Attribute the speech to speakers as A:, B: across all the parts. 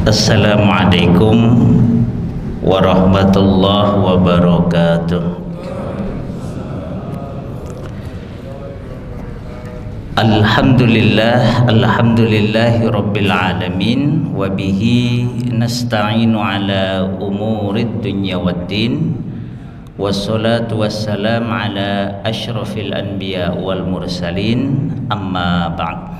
A: Assalamualaikum warahmatullahi wabarakatuh. Alhamdulillahi rabbil alamin, wa bihi nasta'inu ala umurid dunya waddin, wassalatu wassalam ala asyrafil anbiya wal mursalin, amma ba'd.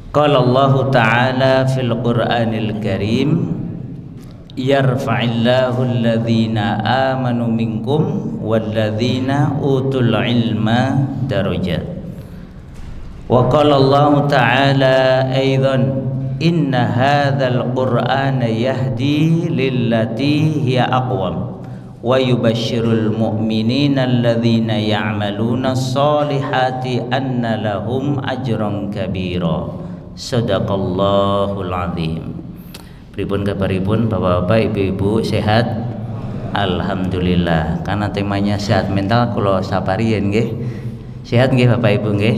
A: Qala Allah Ta'ala fil Qur'anil Karim, yarfa'illahu alladhina amanu minkum walladhina utul ilma darajat. Wa qala Allah Ta'ala aidan, inna hadzal Qur'ana yahdi lillati hiya aqwam wa yubashshirul mu'minina alladhina ya'maluna as-solihati anna lahum ajran kabira. Sadaqallahul azim. Pripun kabaripun Bapak-bapak, Ibu-ibu, sehat? Alhamdulillah. Karena temanya sehat mental, kula saparien nggih. Sehat nggih Bapak Ibu nggih?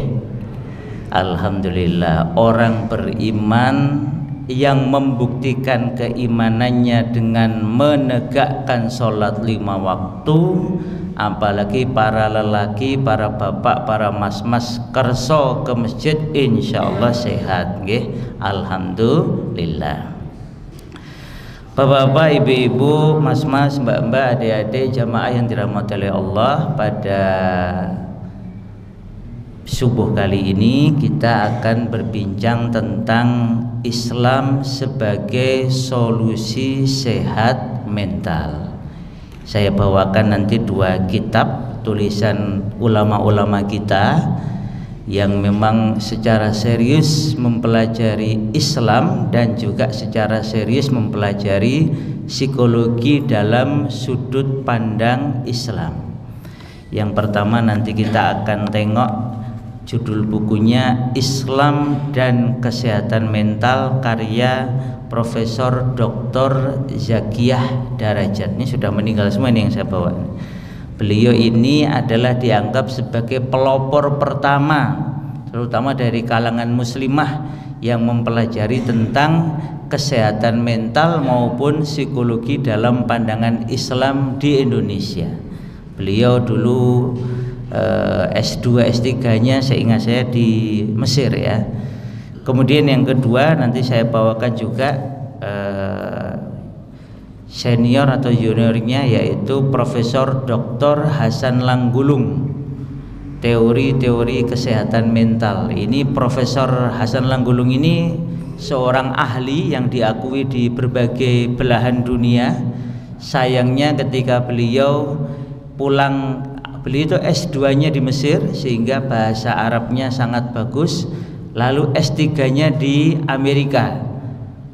A: Alhamdulillah. Orang beriman yang membuktikan keimanannya dengan menegakkan sholat 5 waktu, apalagi para lelaki, para bapak, para mas-mas kerso ke masjid, insyaallah sehat nggih. Alhamdulillah. Bapak-bapak, ibu-ibu, mas-mas, mbak-mbak, adik-adik, jamaah yang dirahmati oleh Allah, pada subuh kali ini kita akan berbincang tentang Islam sebagai solusi sehat mental. Saya bawakan nanti 2 kitab tulisan ulama-ulama kita yang memang secara serius mempelajari Islam dan juga secara serius mempelajari psikologi dalam sudut pandang Islam. Yang pertama nanti kita akan tengok judul bukunya Islam dan Kesehatan Mental, karya Profesor Dr. Zakiyah Darajat. Ini sudah meninggal semua ini yang saya bawa. Beliau ini adalah dianggap sebagai pelopor pertama, terutama dari kalangan muslimah, yang mempelajari tentang kesehatan mental maupun psikologi dalam pandangan Islam di Indonesia. Beliau dulu S2, S3-nya seingat saya di Mesir ya. Kemudian yang kedua nanti saya bawakan juga senior atau juniornya, yaitu Profesor Dr. Hasan Langgulung, teori-teori kesehatan mental. Ini Profesor Hasan Langgulung ini seorang ahli yang diakui di berbagai belahan dunia. Sayangnya ketika beliau pulang, beliau itu S2-nya di Mesir sehingga bahasa Arabnya sangat bagus, lalu S3-nya di Amerika.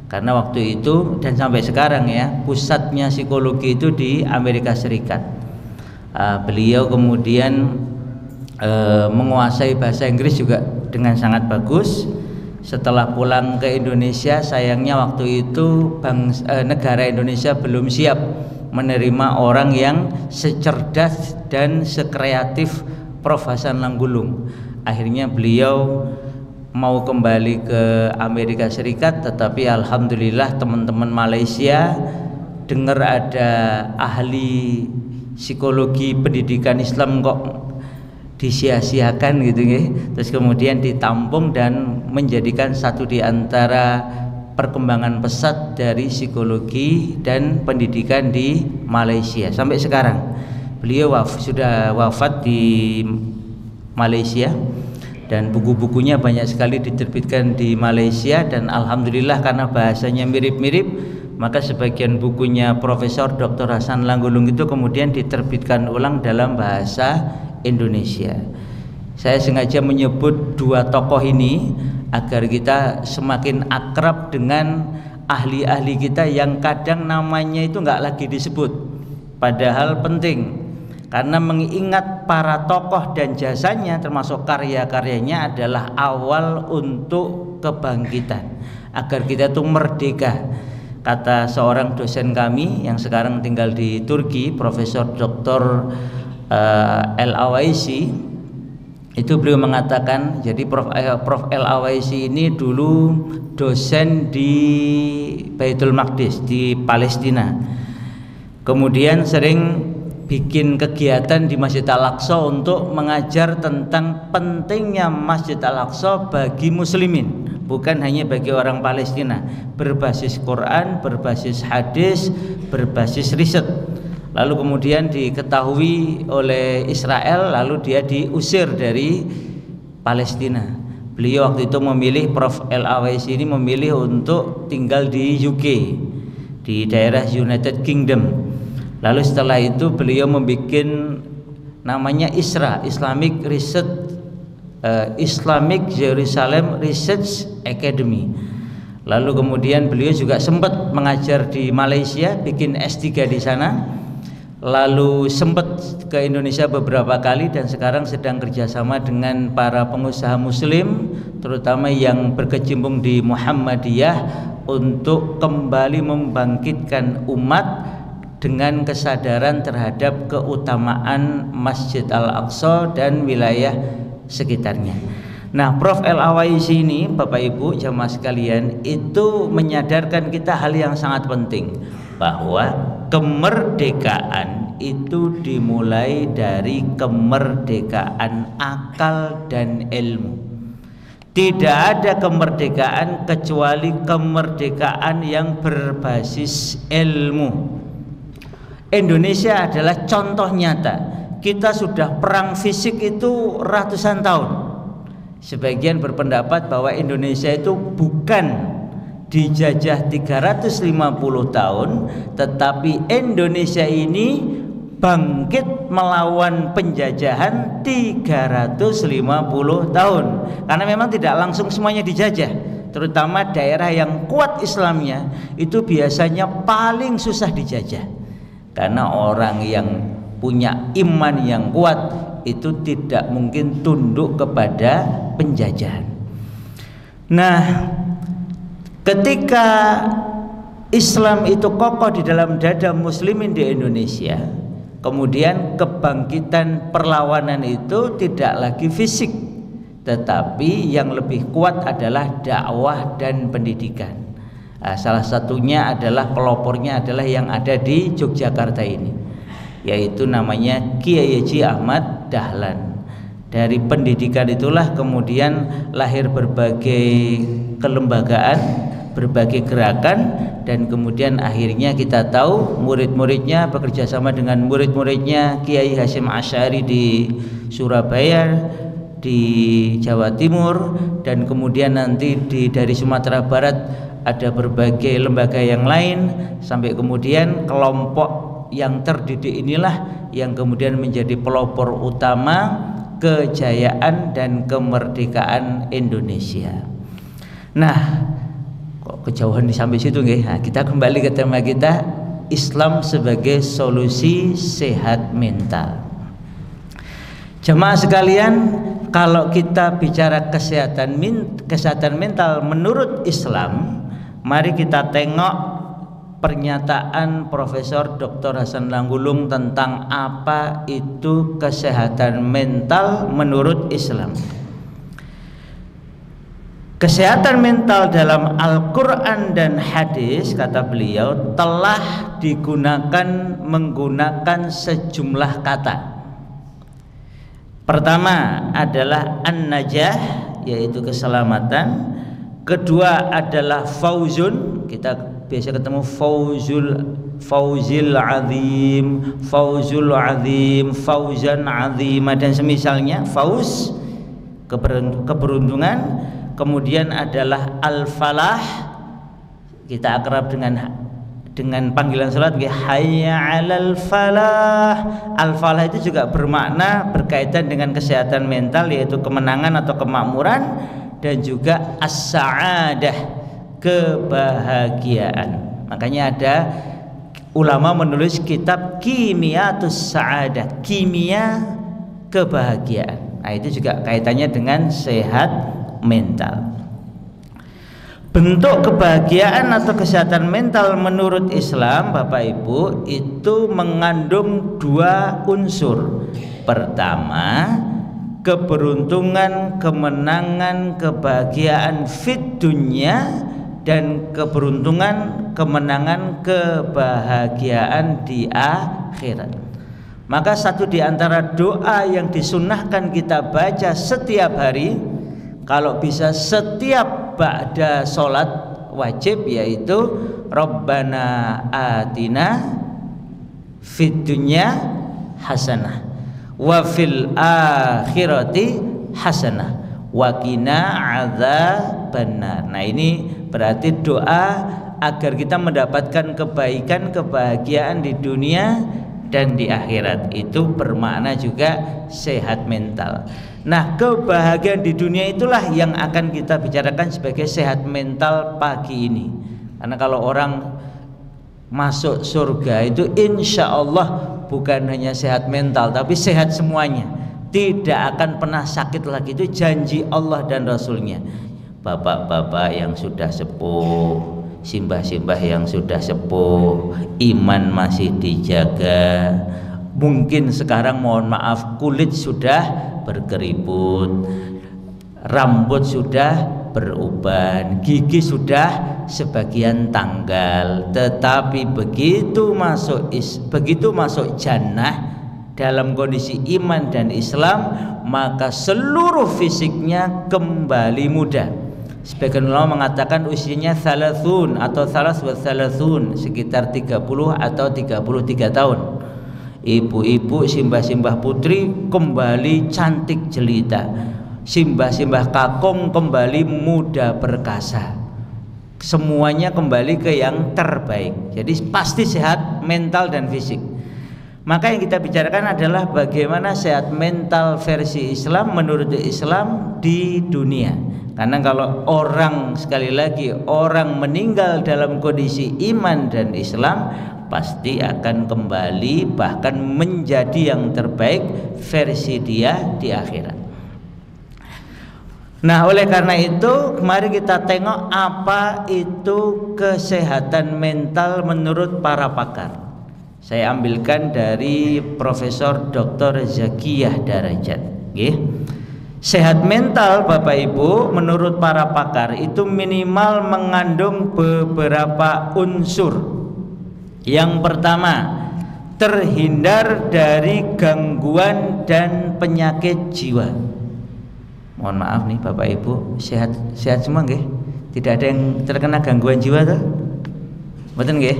A: Karena waktu itu dan sampai sekarang ya, pusatnya psikologi itu di Amerika Serikat. Beliau kemudian menguasai bahasa Inggris juga dengan sangat bagus. Setelah pulang ke Indonesia, sayangnya waktu itu negara Indonesia belum siap menerima orang yang secerdas dan sekreatif Prof. Hasan Langgulung. Akhirnya beliau mau kembali ke Amerika Serikat, tetapi alhamdulillah teman-teman Malaysia dengar ada ahli psikologi pendidikan Islam kok disia-siakan gitu ya. Terus kemudian ditampung dan menjadikan satu di antara perkembangan pesat dari psikologi dan pendidikan di Malaysia sampai sekarang. Beliau sudah wafat di Malaysia dan buku-bukunya banyak sekali diterbitkan di Malaysia, dan alhamdulillah karena bahasanya mirip-mirip, maka sebagian bukunya Profesor Dr. Hasan Langgulung itu kemudian diterbitkan ulang dalam bahasa Indonesia. Saya sengaja menyebut 2 tokoh ini agar kita semakin akrab dengan ahli-ahli kita yang kadang namanya itu nggak lagi disebut, padahal penting. Karena mengingat para tokoh dan jasanya termasuk karya-karyanya adalah awal untuk kebangkitan, agar kita tuh merdeka. Kata seorang dosen kami yang sekarang tinggal di Turki, Profesor Dr. El Awaisi, Itu beliau mengatakan, jadi Prof. Al-Awaisi ini dulu dosen di Baitul Maqdis di Palestina. Kemudian sering bikin kegiatan di Masjid Al-Aqsa untuk mengajar tentang pentingnya Masjid Al-Aqsa bagi muslimin, bukan hanya bagi orang Palestina, berbasis Quran, berbasis hadis, berbasis riset. Lalu kemudian diketahui oleh Israel, lalu dia diusir dari Palestina. Beliau waktu itu memilih, Prof. Al-Awaisi ini memilih untuk tinggal di UK, di daerah United Kingdom. Lalu setelah itu beliau membuat namanya ISRA, Islamic Jerusalem Research Academy. Lalu kemudian beliau juga sempat mengajar di Malaysia, bikin S3 di sana. Lalu sempat ke Indonesia beberapa kali dan sekarang sedang kerjasama dengan para pengusaha muslim, terutama yang berkecimpung di Muhammadiyah, untuk kembali membangkitkan umat dengan kesadaran terhadap keutamaan Masjid Al-Aqsa dan wilayah sekitarnya. Nah, Prof. Al-Awaisi ini, Bapak Ibu jamaah sekalian, itu menyadarkan kita hal yang sangat penting, bahwa kemerdekaan itu dimulai dari kemerdekaan akal dan ilmu. Tidak ada kemerdekaan kecuali kemerdekaan yang berbasis ilmu. Indonesia adalah contoh nyata. Kita sudah perang fisik itu ratusan tahun. Sebagian berpendapat bahwa Indonesia itu bukan dijajah 350 tahun, tetapi Indonesia ini bangkit melawan penjajahan 350 tahun. Karena memang tidak langsung semuanya dijajah, terutama daerah yang kuat Islamnya itu biasanya paling susah dijajah. Karena orang yang punya iman yang kuat itu tidak mungkin tunduk kepada penjajahan. Nah, ketika Islam itu kokoh di dalam dada muslimin di Indonesia, kemudian kebangkitan perlawanan itu tidak lagi fisik, tetapi yang lebih kuat adalah dakwah dan pendidikan. Nah, salah satunya adalah pelopornya adalah yang ada di Yogyakarta ini, yaitu namanya Kiai Haji Ahmad Dahlan. Dari pendidikan itulah kemudian lahir berbagai kelembagaan, berbagai gerakan, dan kemudian akhirnya kita tahu murid-muridnya bekerja sama dengan murid-muridnya Kiai Hasyim Asy'ari di Surabaya, di Jawa Timur, dan kemudian nanti dari Sumatera Barat ada berbagai lembaga yang lain, sampai kemudian kelompok yang terdidik inilah yang kemudian menjadi pelopor utama kejayaan dan kemerdekaan Indonesia. Nah, kok kejauhan sampai situ nggih? Nah, kita kembali ke tema kita, Islam sebagai solusi sehat mental. Jemaah sekalian, kalau kita bicara kesehatan mental menurut Islam, mari kita tengok pernyataan Profesor Dr. Hasan Langgulung tentang apa itu kesehatan mental menurut Islam. Kesehatan mental dalam Al-Quran dan hadis, kata beliau, telah digunakan menggunakan sejumlah kata. Pertama adalah an-najah, yaitu keselamatan. Kedua adalah fauzun, kita biasa ketemu fauzil azim, fauzul azim, fauzan azim, dan semisalnya. Fauz, keberuntungan. Kemudian adalah al-falah, kita akrab dengan panggilan salat, hayya 'alal falah. Al-falah itu juga bermakna berkaitan dengan kesehatan mental, yaitu kemenangan atau kemakmuran, dan juga as-sa'adah, kebahagiaan. Makanya ada ulama menulis kitab Kimiyatus Sa'adah, kimia kebahagiaan. Nah, itu juga kaitannya dengan sehat mental. Bentuk kebahagiaan atau kesehatan mental menurut Islam, Bapak Ibu, itu mengandung dua unsur. Pertama, keberuntungan, kemenangan, kebahagiaan fit dunya, dan keberuntungan, kemenangan, kebahagiaan di akhirat. Maka satu di antara doa yang disunnahkan kita baca setiap hari, kalau bisa setiap ba'da sholat wajib, yaitu Rabbana atina fid dunya hasanah wa fil akhirati hasanah wa qina adzabannar. Nah, ini berarti doa agar kita mendapatkan kebaikan, kebahagiaan di dunia dan di akhirat. Itu bermakna juga sehat mental. Nah, kebahagiaan di dunia itulah yang akan kita bicarakan sebagai sehat mental pagi ini. Karena kalau orang masuk surga itu insya Allah bukan hanya sehat mental, tapi sehat semuanya. Tidak akan pernah sakit lagi, itu janji Allah dan Rasulnya. Bapak-bapak yang sudah sepuh, simbah-simbah yang sudah sepuh, iman masih dijaga. Mungkin sekarang mohon maaf kulit sudah berkeriput, rambut sudah beruban, gigi sudah sebagian tanggal, tetapi begitu masuk jannah dalam kondisi iman dan Islam, maka seluruh fisiknya kembali muda. Sebagian ulama mengatakan usianya thalathun atau thalas wa thalathun, sekitar 30 atau 33 tahun. Ibu-ibu, simbah-simbah putri kembali cantik jelita, simbah-simbah kakung kembali muda perkasa. Semuanya kembali ke yang terbaik. Jadi pasti sehat mental dan fisik. Maka yang kita bicarakan adalah bagaimana sehat mental versi Islam menurut Islam di dunia. Karena kalau orang, sekali lagi, orang meninggal dalam kondisi iman dan Islam, pasti akan kembali bahkan menjadi yang terbaik versi dia di akhirat. Nah, oleh karena itu mari kita tengok apa itu kesehatan mental menurut para pakar. Saya ambilkan dari Profesor Dr. Zakiyah Darajat. Sehat mental Bapak Ibu menurut para pakar itu minimal mengandung beberapa unsur. Yang pertama, terhindar dari gangguan dan penyakit jiwa. Mohon maaf nih Bapak Ibu, sehat semua nggih? Tidak ada yang terkena gangguan jiwa tuh? Betul nggih?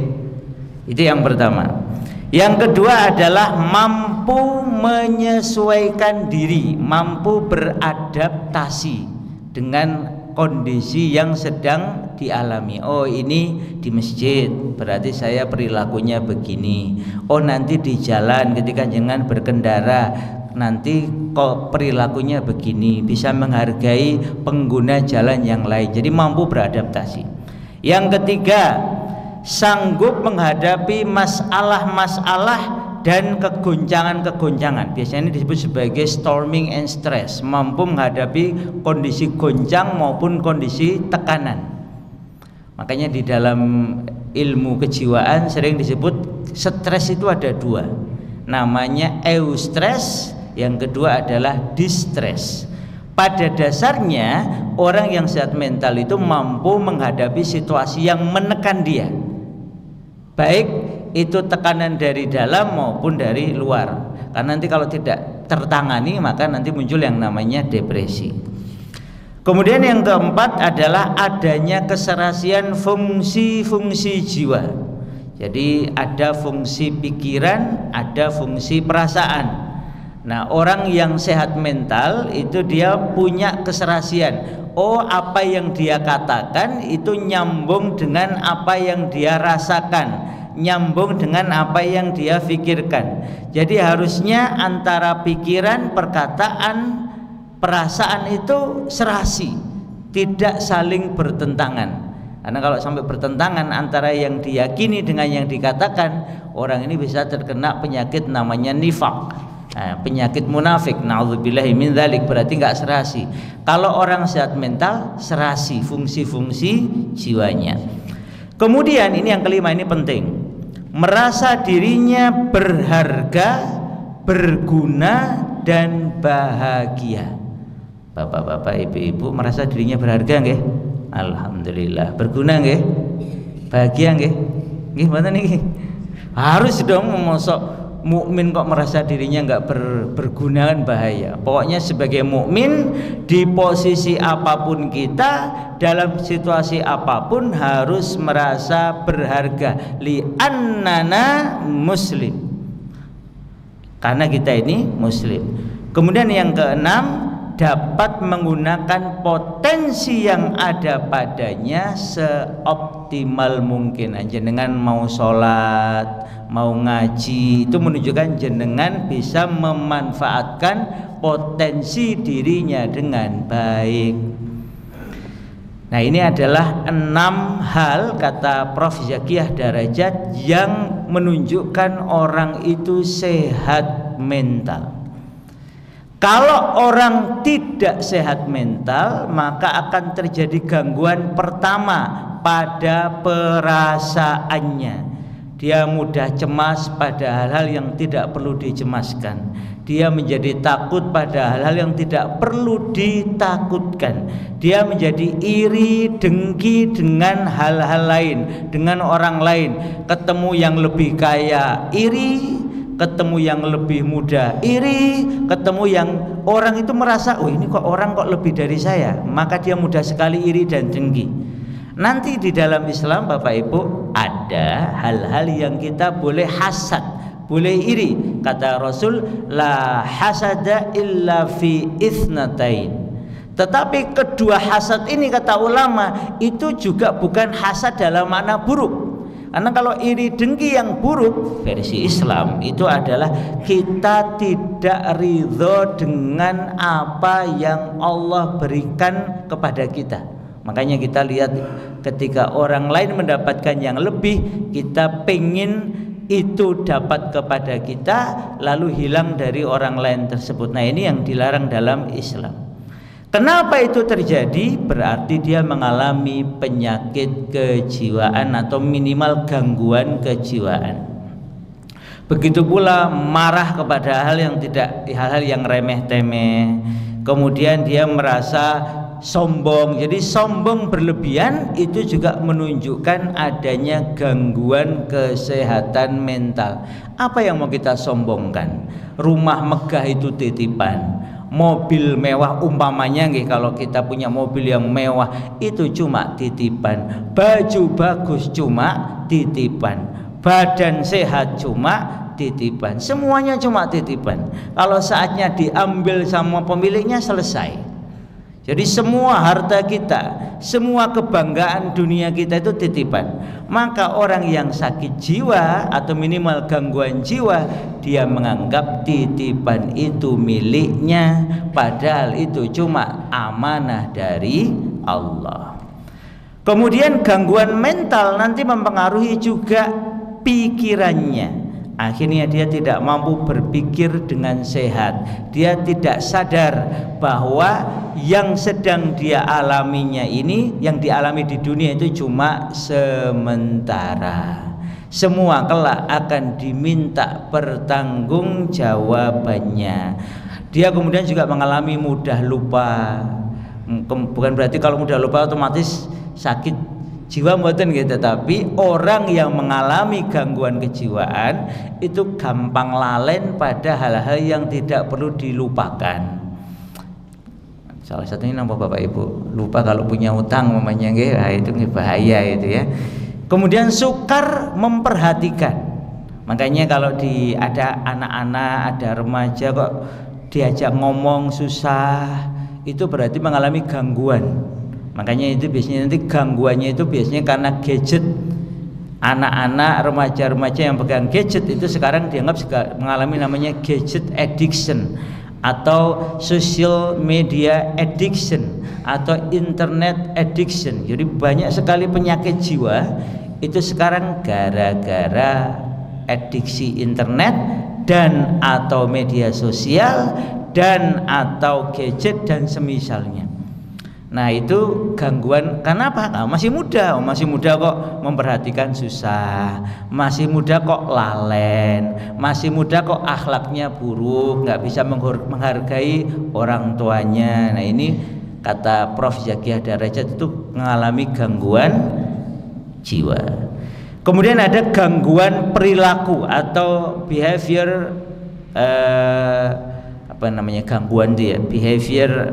A: Itu yang pertama. Yang kedua adalah mampu menyesuaikan diri, mampu beradaptasi dengan kondisi yang sedang dialami. Oh, ini di masjid, berarti saya perilakunya begini. Oh, nanti di jalan ketika jangan berkendara, nanti kok perilakunya begini, bisa menghargai pengguna jalan yang lain. Jadi mampu beradaptasi. Yang ketiga, sanggup menghadapi masalah-masalah dan kegoncangan-kegoncangan. Biasanya ini disebut sebagai storming and stress, mampu menghadapi kondisi goncang maupun kondisi tekanan. Makanya di dalam ilmu kejiwaan sering disebut stres itu ada dua, namanya eustress, yang kedua adalah distress. Pada dasarnya orang yang sehat mental itu mampu menghadapi situasi yang menekan dia, baik itu tekanan dari dalam maupun dari luar. Karena nanti kalau tidak tertangani maka nanti muncul yang namanya depresi. Kemudian yang keempat adalah adanya keserasian fungsi-fungsi jiwa. Jadi ada fungsi pikiran, ada fungsi perasaan. Nah, orang yang sehat mental itu dia punya keserasian. Oh, apa yang dia katakan itu nyambung dengan apa yang dia rasakan, nyambung dengan apa yang dia pikirkan. Jadi harusnya antara pikiran, perkataan, perasaan itu serasi, tidak saling bertentangan. Karena kalau sampai bertentangan antara yang diyakini dengan yang dikatakan, orang ini bisa terkena penyakit namanya nifaq. Nah, penyakit munafik, na'udzubillahi min dzalik, berarti nggak serasi. Kalau orang sehat mental, serasi fungsi-fungsi jiwanya. Kemudian ini yang kelima, ini penting, merasa dirinya berharga, berguna, dan bahagia. Bapak-bapak, ibu-ibu merasa dirinya berharga nggih? Alhamdulillah. Berguna nggih? Bahagia nggih? Nggih mboten niki? Harus dong, mosok mukmin kok merasa dirinya nggak berguna, kan bahaya. Pokoknya sebagai mukmin di posisi apapun kita, dalam situasi apapun harus merasa berharga. Li annana muslim. Karena kita ini muslim. Kemudian yang keenam, dapat menggunakan potensi yang ada padanya seoptimal mungkin. Jenengan mau sholat, mau ngaji, itu menunjukkan jenengan bisa memanfaatkan potensi dirinya dengan baik. Nah, ini adalah 6 hal, kata Prof. Zakiyah Darajat, yang menunjukkan orang itu sehat mental. Kalau orang tidak sehat mental, maka akan terjadi gangguan pertama pada perasaannya. Dia mudah cemas pada hal-hal yang tidak perlu dicemaskan. Dia menjadi takut pada hal-hal yang tidak perlu ditakutkan. Dia menjadi iri, dengki dengan hal-hal lain, dengan orang lain. Ketemu yang lebih kaya, iri. Ketemu yang lebih muda, iri. Ketemu yang orang itu merasa, oh ini kok orang kok lebih dari saya, maka dia mudah sekali iri dan dengki. Nanti di dalam Islam, Bapak Ibu, ada hal-hal yang kita boleh hasad, boleh iri. Kata Rasul, la hasada illa fi itsnatain. Tetapi kedua hasad ini, kata ulama, itu juga bukan hasad dalam makna buruk. Karena kalau iri dengki yang buruk versi Islam itu adalah kita tidak ridho dengan apa yang Allah berikan kepada kita. Makanya kita lihat ketika orang lain mendapatkan yang lebih, kita pengen itu dapat kepada kita, lalu hilang dari orang lain tersebut. Nah, ini yang dilarang dalam Islam. Kenapa itu terjadi? Berarti dia mengalami penyakit kejiwaan atau minimal gangguan kejiwaan. Begitu pula marah kepada hal-hal yang remeh-temeh. Kemudian dia merasa sombong. Jadi sombong berlebihan itu juga menunjukkan adanya gangguan kesehatan mental. Apa yang mau kita sombongkan? Rumah megah itu titipan. Mobil mewah umpamanya nggih, kalau kita punya mobil yang mewah itu cuma titipan. Baju bagus cuma titipan. Badan sehat cuma titipan. Semuanya cuma titipan. Kalau saatnya diambil sama pemiliknya selesai. Jadi semua harta kita, semua kebanggaan dunia kita itu titipan. Maka orang yang sakit jiwa atau minimal gangguan jiwa, dia menganggap titipan itu miliknya, padahal itu cuma amanah dari Allah. Kemudian gangguan mental nanti mempengaruhi juga pikirannya. Akhirnya dia tidak mampu berpikir dengan sehat. Dia tidak sadar bahwa yang sedang dia alaminya ini, yang dialami di dunia itu cuma sementara. Semua kelak akan diminta pertanggungjawabannya. Dia kemudian juga mengalami mudah lupa. Bukan berarti kalau mudah lupa otomatis sakit jiwa, mboten gitu, tetapi orang yang mengalami gangguan kejiwaan itu gampang lalen pada hal-hal yang tidak perlu dilupakan. Salah satunya nama Bapak Ibu, lupa kalau punya utang mamanya nggih, itu bahaya itu ya. Kemudian sukar memperhatikan. Makanya kalau ada anak-anak, ada remaja kok diajak ngomong susah, itu berarti mengalami gangguan. Makanya itu biasanya nanti gangguannya itu biasanya karena gadget. Anak-anak, remaja-remaja yang pegang gadget itu sekarang dianggap mengalami namanya gadget addiction atau social media addiction atau internet addiction. Jadi banyak sekali penyakit jiwa itu sekarang gara-gara adiksi internet dan atau media sosial dan atau gadget dan semisalnya. Nah itu gangguan. Kenapa? Nah, masih muda kok memperhatikan susah, masih muda kok lalen, masih muda kok akhlaknya buruk, nggak bisa menghargai orang tuanya. Nah ini kata Prof. Zakiah Darajat itu mengalami gangguan jiwa. Kemudian ada gangguan perilaku atau behavior, gangguan dia, behavior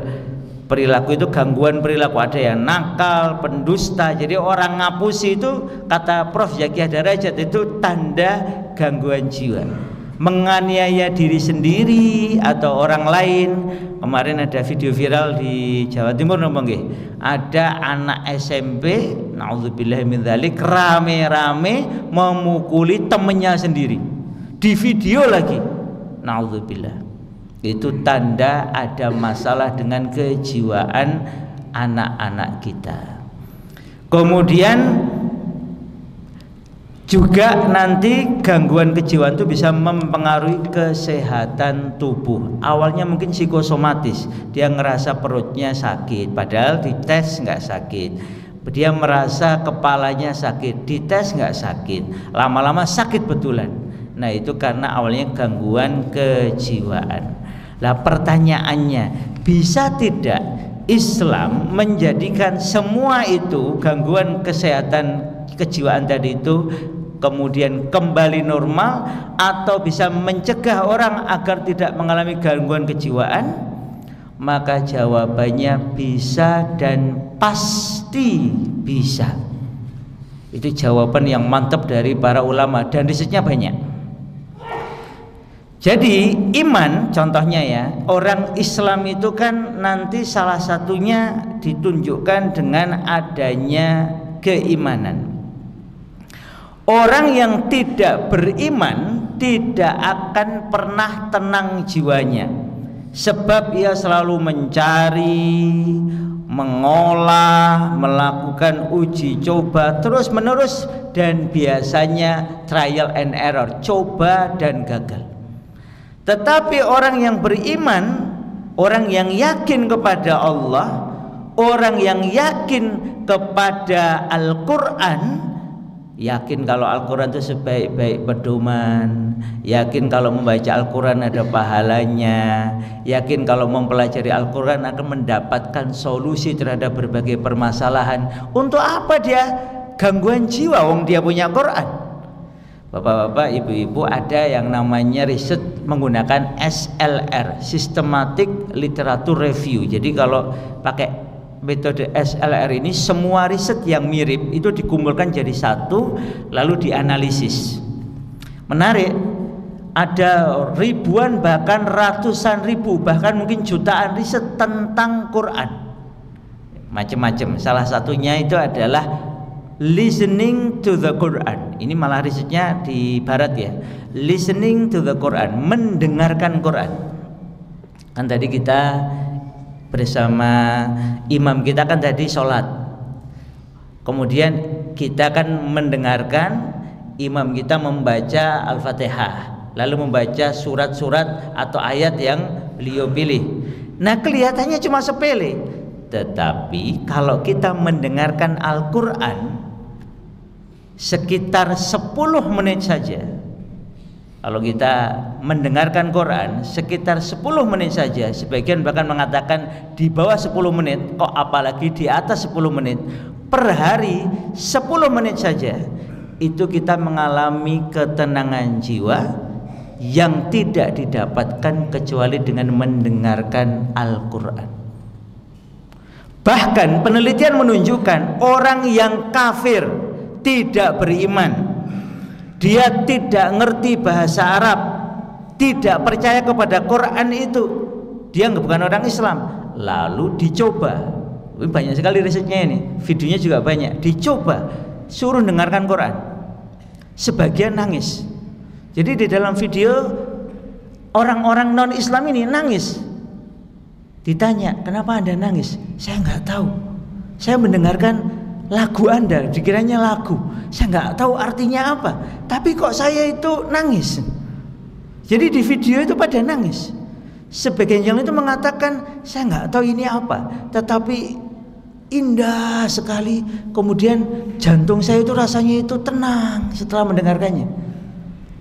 A: perilaku itu gangguan perilaku. Ada yang nakal, pendusta. Jadi orang ngapusi itu kata Prof. Zakiah Darajat itu tanda gangguan jiwa. Menganiaya diri sendiri atau orang lain. Kemarin ada video viral di Jawa Timur ada anak SMP, naudzubillah min dzalik, rame-rame memukuli temennya sendiri. Di video lagi. Naudzubillah. Itu tanda ada masalah dengan kejiwaan anak-anak kita. Kemudian juga nanti gangguan kejiwaan itu bisa mempengaruhi kesehatan tubuh. Awalnya mungkin psikosomatis, dia ngerasa perutnya sakit, padahal dites nggak sakit. Dia merasa kepalanya sakit, dites nggak sakit, lama-lama sakit betulan. Nah itu karena awalnya gangguan kejiwaan. Lah pertanyaannya, bisa tidak Islam menjadikan semua itu gangguan kesehatan kejiwaan tadi itu kemudian kembali normal, atau bisa mencegah orang agar tidak mengalami gangguan kejiwaan? Maka jawabannya bisa dan pasti bisa. Itu jawaban yang mantap dari para ulama dan risetnya banyak. Jadi iman contohnya ya, orang Islam itu kan nanti salah satunya ditunjukkan dengan adanya keimanan. Orang yang tidak beriman tidak akan pernah tenang jiwanya, sebab ia selalu mencari, mengolah, melakukan uji coba terus menerus, dan biasanya trial and error, coba dan gagal. Tetapi orang yang beriman, orang yang yakin kepada Allah, orang yang yakin kepada Al-Quran, yakin kalau Al-Quran itu sebaik-baik pedoman, yakin kalau membaca Al-Quran ada pahalanya, yakin kalau mempelajari Al-Quran akan mendapatkan solusi terhadap berbagai permasalahan. Untuk apa dia gangguan jiwa wong dia punya Quran? Bapak-bapak, ibu-ibu, ada yang namanya riset menggunakan SLR, Systematic Literature Review. Jadi kalau pakai metode SLR ini, semua riset yang mirip itu dikumpulkan jadi satu lalu dianalisis. Menarik, ada ribuan bahkan ratusan ribu bahkan mungkin jutaan riset tentang Quran, macam-macam. Salah satunya itu adalah listening to the Quran. Ini malah risetnya di barat ya, listening to the Quran, mendengarkan Quran. Kan tadi kita bersama imam kita kan tadi sholat, kemudian kita kan mendengarkan imam kita membaca Al-Fatihah, lalu membaca surat-surat atau ayat yang beliau pilih. Nah kelihatannya cuma sepele, tetapi kalau kita mendengarkan Al-Quran sekitar 10 menit saja, kalau kita mendengarkan Quran sekitar 10 menit saja, sebagian bahkan mengatakan di bawah 10 menit, kok apalagi di atas 10 menit per hari, 10 menit saja, itu kita mengalami ketenangan jiwa yang tidak didapatkan kecuali dengan mendengarkan Al-Quran. Bahkan penelitian menunjukkan orang yang kafir, tidak beriman, dia tidak ngerti bahasa Arab, tidak percaya kepada Quran itu, dia bukan orang Islam, lalu dicoba, ini banyak sekali risetnya ini, videonya juga banyak, dicoba suruh dengarkan Quran, sebagian nangis. Jadi di dalam video orang-orang non Islam ini nangis. Ditanya, kenapa Anda nangis? Saya nggak tahu, saya mendengarkan lagu Anda, dikiranya lagu, saya nggak tahu artinya apa, tapi kok saya itu nangis. Jadi di video itu pada nangis. Sebagian yang itu mengatakan saya nggak tahu ini apa, tetapi indah sekali. Kemudian jantung saya itu rasanya itu tenang setelah mendengarkannya.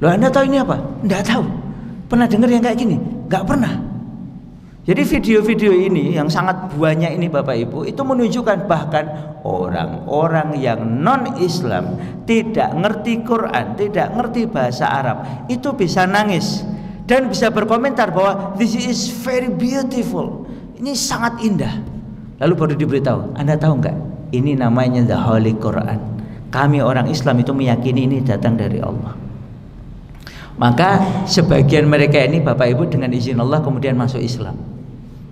A: Loh, Anda tahu ini apa? Enggak tahu. Pernah dengar yang kayak gini? Enggak pernah. Jadi video-video ini yang sangat banyak ini Bapak Ibu, itu menunjukkan bahkan orang-orang yang non-Islam, tidak ngerti Quran, tidak ngerti bahasa Arab, itu bisa nangis dan bisa berkomentar bahwa this is very beautiful, ini sangat indah. Lalu baru diberitahu, Anda tahu nggak? Ini namanya the Holy Quran. Kami orang Islam itu meyakini ini datang dari Allah. Maka sebagian mereka ini Bapak Ibu dengan izin Allah kemudian masuk Islam.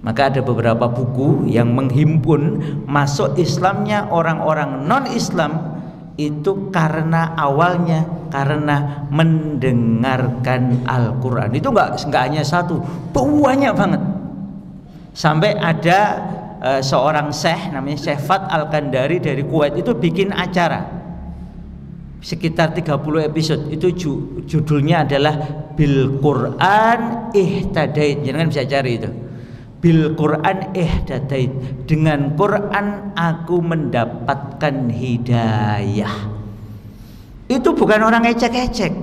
A: Maka ada beberapa buku yang menghimpun masuk Islamnya orang-orang non-Islam itu karena awalnya karena mendengarkan Al-Quran. Itu enggak hanya satu, banyak banget. Sampai ada seorang syekh namanya Syekh Fat Al-Kandari dari Kuwait itu bikin acara sekitar 30 episode. Itu judulnya adalah Bil Quran Ihtadait. Jangan bisa cari itu. Bil Quran Ihtadait, dengan Quran aku mendapatkan hidayah. Itu bukan orang ecek-ecek,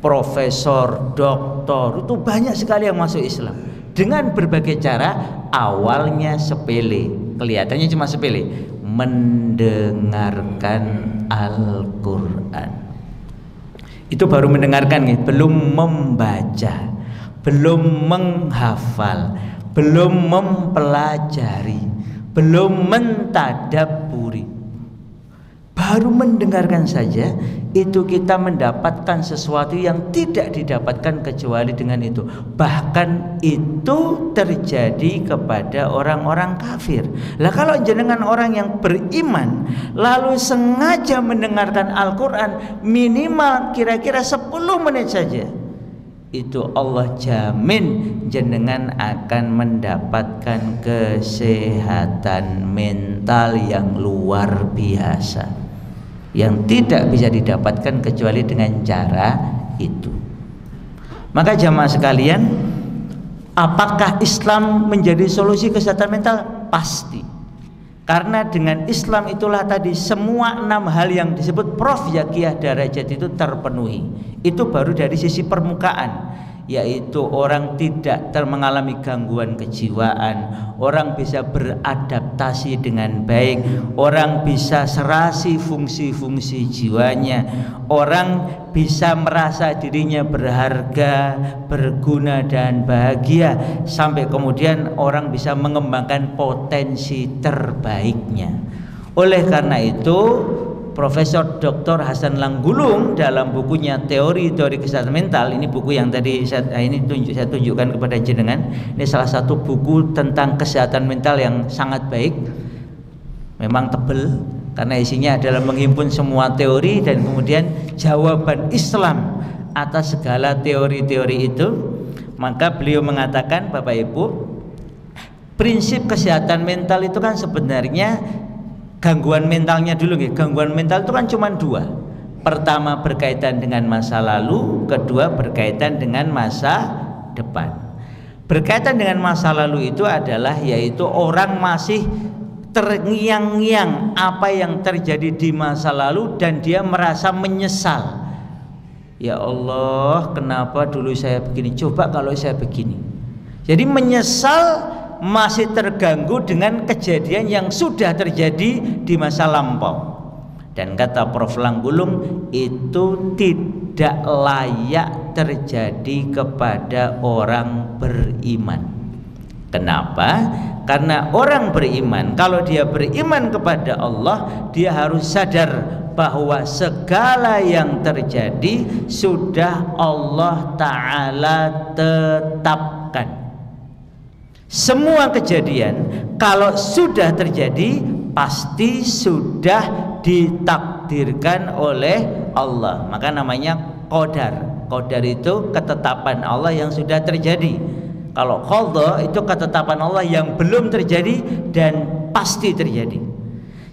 A: profesor, doktor, itu banyak sekali yang masuk Islam dengan berbagai cara. Awalnya sepele, kelihatannya cuma sepele, mendengarkan Al-Quran. Itu baru mendengarkan, belum membaca, belum menghafal, belum mempelajari, belum mentadabburi. Baru mendengarkan saja itu kita mendapatkan sesuatu yang tidak didapatkan kecuali dengan itu. Bahkan itu terjadi kepada orang-orang kafir. Lah kalau jenengan orang yang beriman lalu sengaja mendengarkan Al-Quran minimal kira-kira 10 menit saja, itu Allah jamin jenengan akan mendapatkan kesehatan mental yang luar biasa, yang tidak bisa didapatkan kecuali dengan cara itu. Maka jamaah sekalian, apakah Islam menjadi solusi kesehatan mental? Pasti. Karena dengan Islam itulah tadi semua 6 hal yang disebut Prof Yakiyah Darajat itu terpenuhi. Itu baru dari sisi permukaan, yaitu orang tidak mengalami gangguan kejiwaan, orang bisa beradaptasi dengan baik, orang bisa serasi fungsi-fungsi jiwanya, orang bisa merasa dirinya berharga, berguna dan bahagia, sampai kemudian orang bisa mengembangkan potensi terbaiknya. Oleh karena itu Profesor Dr. Hasan Langgulung dalam bukunya Teori-Teori Kesehatan Mental, ini buku yang tadi saya tunjukkan kepada jenengan. Ini salah satu buku tentang kesehatan mental yang sangat baik. Memang tebal karena isinya adalah menghimpun semua teori dan kemudian jawaban Islam atas segala teori-teori itu. Maka beliau mengatakan, Bapak Ibu, prinsip kesehatan mental itu kan sebenarnya gangguan mentalnya dulu, gangguan mental itu kan cuma 2. Pertama berkaitan dengan masa lalu, kedua berkaitan dengan masa depan. Berkaitan dengan masa lalu itu adalah yaitu orang masih terngiang-ngiang apa yang terjadi di masa lalu dan dia merasa menyesal. Ya Allah, kenapa dulu saya begini? Coba kalau saya begini. Jadi menyesal, masih terganggu dengan kejadian yang sudah terjadi di masa lampau. Dan kata Prof. Langgulung, itu tidak layak terjadi kepada orang beriman. Kenapa? Karena orang beriman, kalau dia beriman kepada Allah, dia harus sadar bahwa segala yang terjadi sudah Allah Ta'ala tetapkan. Semua kejadian kalau sudah terjadi pasti sudah ditakdirkan oleh Allah. Maka namanya qadar. Qadar itu ketetapan Allah yang sudah terjadi. Kalau qadha itu ketetapan Allah yang belum terjadi dan pasti terjadi.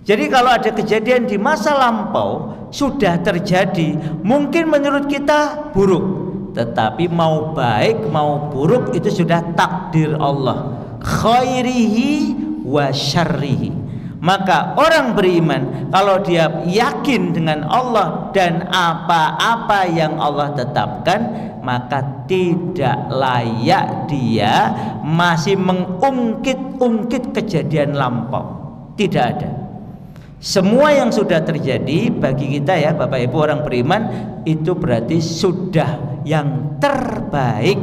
A: Jadi kalau ada kejadian di masa lampau sudah terjadi, mungkin menurut kita buruk, tetapi mau baik mau buruk itu sudah takdir Allah, khairihi wa syarrihi, Maka orang beriman kalau dia yakin dengan Allah dan apa-apa yang Allah tetapkan, maka tidak layak dia masih mengungkit-ungkit kejadian lampau. Tidak ada. Semua yang sudah terjadi bagi kita ya Bapak Ibu orang beriman, itu berarti sudah yang terbaik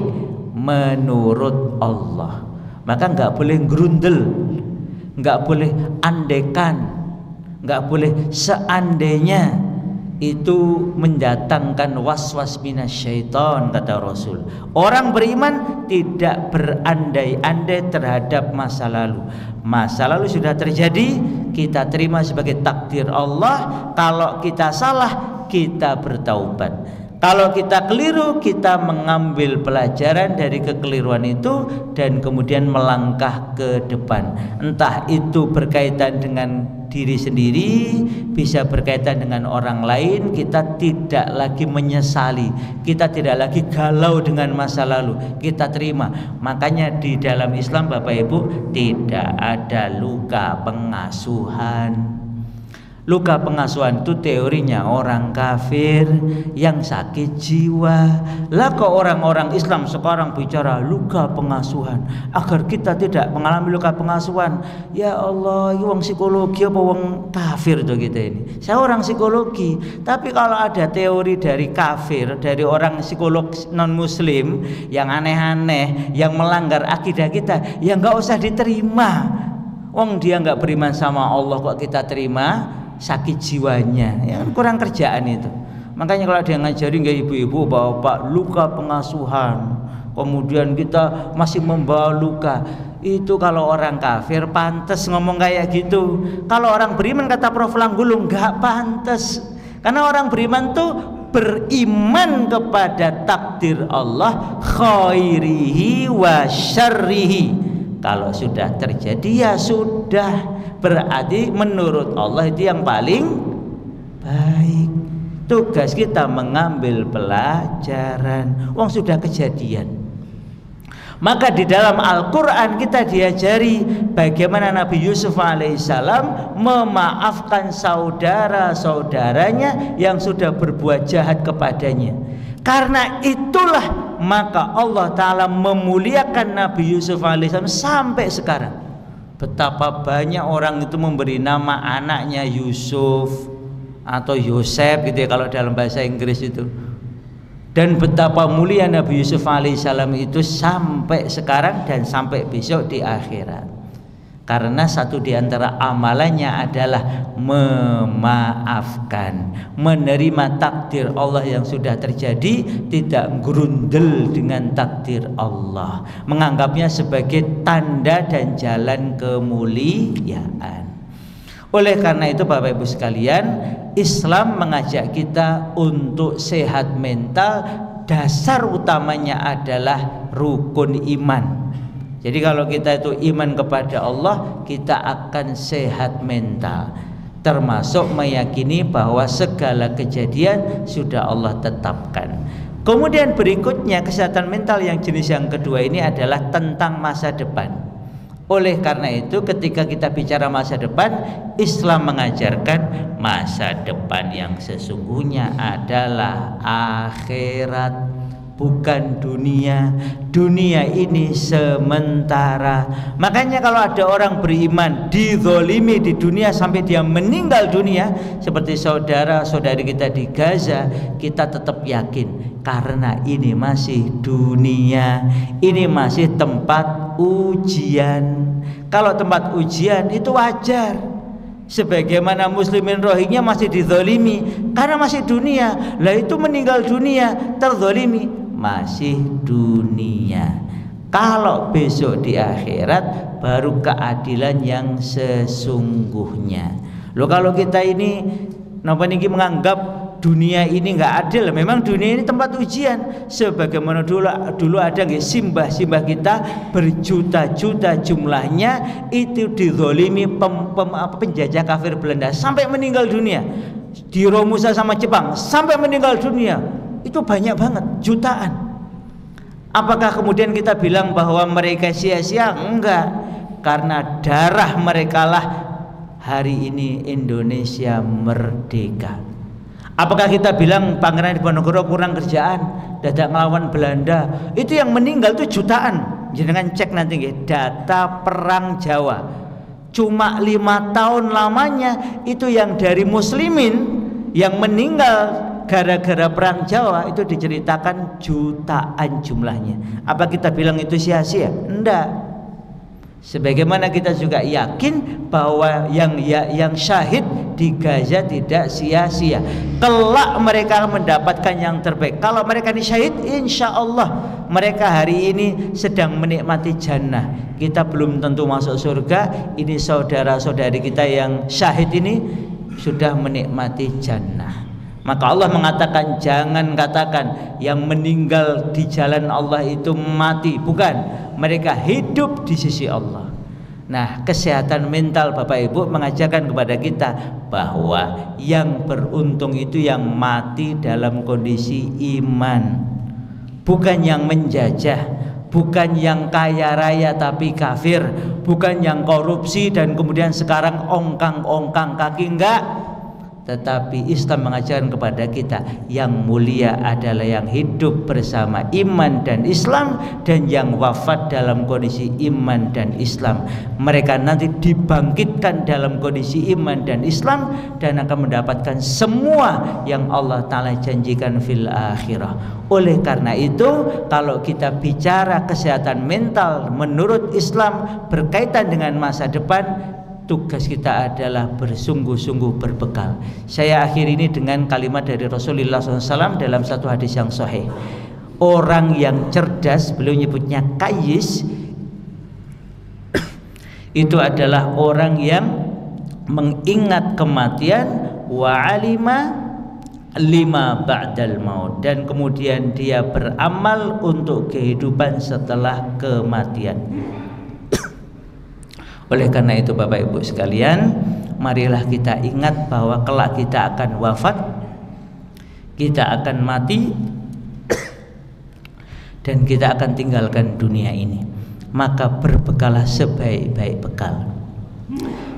A: menurut Allah. Maka nggak boleh grundel, nggak boleh andekan, nggak boleh seandainya, itu mendatangkan waswas minasyaiton kata Rasul. Orang beriman tidak berandai-andai terhadap masa lalu. Masa lalu sudah terjadi, kita terima sebagai takdir Allah. Kalau kita salah, kita bertaubat. Kalau kita keliru, kita mengambil pelajaran dari kekeliruan itu dan kemudian melangkah ke depan. Entah itu berkaitan dengan diri sendiri, bisa berkaitan dengan orang lain. Kita tidak lagi menyesali, kita tidak lagi galau dengan masa lalu, kita terima. Makanya di dalam Islam Bapak Ibu tidak ada luka pengasuhan. Luka pengasuhan itu teorinya orang kafir yang sakit jiwa. Lah kok orang-orang Islam sekarang bicara luka pengasuhan agar kita tidak mengalami luka pengasuhan. Ya Allah, ini wong psikologi apa wong kafir tuh kita ini. Saya orang psikologi, tapi kalau ada teori dari kafir, dari orang psikolog non muslim yang aneh-aneh, yang melanggar akidah kita, ya nggak usah diterima. Wong dia nggak beriman sama Allah kok kita terima. Sakit jiwanya, ya kurang kerjaan itu. Makanya kalau dia ngajari nggak ibu-ibu bapak luka pengasuhan, kemudian kita masih membawa luka, itu kalau orang kafir pantas ngomong kayak gitu. Kalau orang beriman kata Prof. Langgulung nggak pantas, karena orang beriman tuh beriman kepada takdir Allah khairihi wa syarrihi. Kalau sudah terjadi ya sudah, berarti menurut Allah itu yang paling baik. Tugas kita mengambil pelajaran. Wong sudah kejadian. Maka di dalam Al-Quran kita diajari bagaimana Nabi Yusuf alaihissalam memaafkan saudara-saudaranya yang sudah berbuat jahat kepadanya. Karena itulah maka Allah Ta'ala memuliakan Nabi Yusuf alaihissalam sampai sekarang. Betapa banyak orang itu memberi nama anaknya Yusuf atau Yosef gitu ya kalau dalam bahasa Inggris itu. Dan betapa mulia Nabi Yusuf alaihissalam itu sampai sekarang dan sampai besok di akhirat. Karena satu di antara amalannya adalah memaafkan, menerima takdir Allah yang sudah terjadi, tidak gerundel dengan takdir Allah, menganggapnya sebagai tanda dan jalan kemuliaan. Oleh karena itu Bapak Ibu sekalian, Islam mengajak kita untuk sehat mental. Dasar utamanya adalah rukun iman. Jadi kalau kita itu iman kepada Allah, kita akan sehat mental, termasuk meyakini bahwa segala kejadian sudah Allah tetapkan. Kemudian berikutnya kesehatan mental yang jenis yang kedua ini adalah tentang masa depan. Oleh karena itu ketika kita bicara masa depan, Islam mengajarkan masa depan yang sesungguhnya adalah akhirat, bukan dunia. Dunia ini sementara. Makanya kalau ada orang beriman dizolimi di dunia sampai dia meninggal dunia, seperti saudara-saudari kita di Gaza, kita tetap yakin karena ini masih dunia, ini masih tempat ujian. Kalau tempat ujian itu wajar. Sebagaimana muslimin Rohingya masih dizolimi karena masih dunia. Lah itu meninggal dunia, terzolimi, masih dunia. Kalau besok di akhirat baru keadilan yang sesungguhnya. Loh kalau kita ini napa niki menganggap dunia ini nggak adil, memang dunia ini tempat ujian. Sebagaimana dulu ada nggih simbah-simbah kita berjuta-juta jumlahnya itu dizolimi penjajah kafir Belanda sampai meninggal dunia. Di Romusa sama Jepang sampai meninggal dunia. Itu banyak banget, jutaan. Apakah kemudian kita bilang bahwa mereka sia-sia? Enggak, karena darah mereka lah hari ini Indonesia merdeka. Apakah kita bilang Pangeran Diponegoro kurang kerjaan, dadak ngelawan Belanda? Itu yang meninggal itu jutaan. Jangan cek nanti data perang Jawa. Cuma 5 tahun lamanya itu yang dari muslimin yang meninggal gara-gara perang Jawa itu diceritakan jutaan jumlahnya. Apa kita bilang itu sia-sia? Enggak. Sebagaimana kita juga yakin bahwa yang syahid di Gaza tidak sia-sia. Kelak mereka mendapatkan yang terbaik. Kalau mereka ini syahid, insya Allah mereka hari ini sedang menikmati jannah. Kita belum tentu masuk surga. Ini saudara-saudari kita yang syahid ini sudah menikmati jannah. Maka Allah mengatakan, jangan katakan yang meninggal di jalan Allah itu mati. Bukan, mereka hidup di sisi Allah. Nah, kesehatan mental Bapak Ibu mengajarkan kepada kita bahwa yang beruntung itu yang mati dalam kondisi iman, bukan yang menjajah, bukan yang kaya raya tapi kafir, bukan yang korupsi dan kemudian sekarang ongkang-ongkang kaki. Enggak. Tetapi Islam mengajarkan kepada kita yang mulia adalah yang hidup bersama iman dan Islam, dan yang wafat dalam kondisi iman dan Islam. Mereka nanti dibangkitkan dalam kondisi iman dan Islam dan akan mendapatkan semua yang Allah Ta'ala janjikan fil akhirah. Oleh karena itu, kalau kita bicara kesehatan mental menurut Islam berkaitan dengan masa depan, tugas kita adalah bersungguh-sungguh berbekal. Saya akhiri ini dengan kalimat dari Rasulullah SAW dalam satu hadis yang sahih. Orang yang cerdas, beliau nyebutnya kayis, itu adalah orang yang mengingat kematian, wa alima lima ba'dal maut, dan kemudian dia beramal untuk kehidupan setelah kematian. Oleh karena itu Bapak Ibu sekalian, marilah kita ingat bahwa kelak kita akan wafat, kita akan mati, dan kita akan tinggalkan dunia ini. Maka berbekalah sebaik-baik bekal.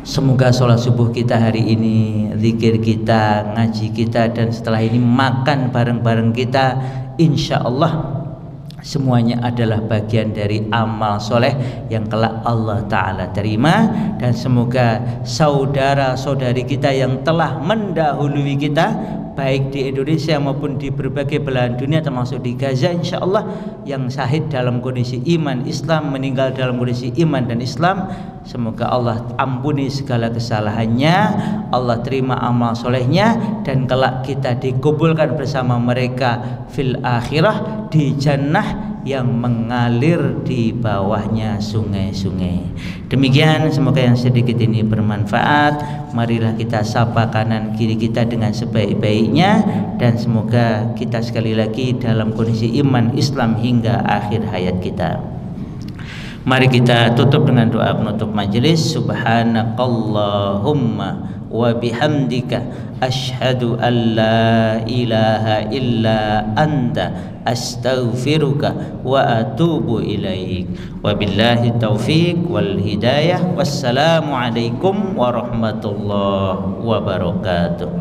A: Semoga sholat subuh kita hari ini, zikir kita, ngaji kita, dan setelah ini makan bareng-bareng kita, insya Allah semuanya adalah bagian dari amal soleh yang kelak Allah Ta'ala terima. Dan semoga saudara-saudari kita yang telah mendahului kita, baik di Indonesia maupun di berbagai belahan dunia termasuk di Gaza, insya Allah yang syahid dalam kondisi iman Islam, meninggal dalam kondisi iman dan Islam, semoga Allah ampuni segala kesalahannya, Allah terima amal solehnya, dan kelak kita dikumpulkan bersama mereka fil akhirah di jannah yang mengalir di bawahnya sungai-sungai. Demikian, semoga yang sedikit ini bermanfaat. Marilah kita sapa kanan kiri kita dengan sebaik-baiknya, dan semoga kita sekali lagi dalam kondisi iman Islam hingga akhir hayat kita. Mari kita tutup dengan doa penutup majelis. Subhanakallahumma wa bihamdika asyhadu an la ilaha illa anta astaghfiruka wa atubu ilaik. Wabillahi taufiq wal hidayah. Wassalamu alaikum warahmatullahi wabarakatuh.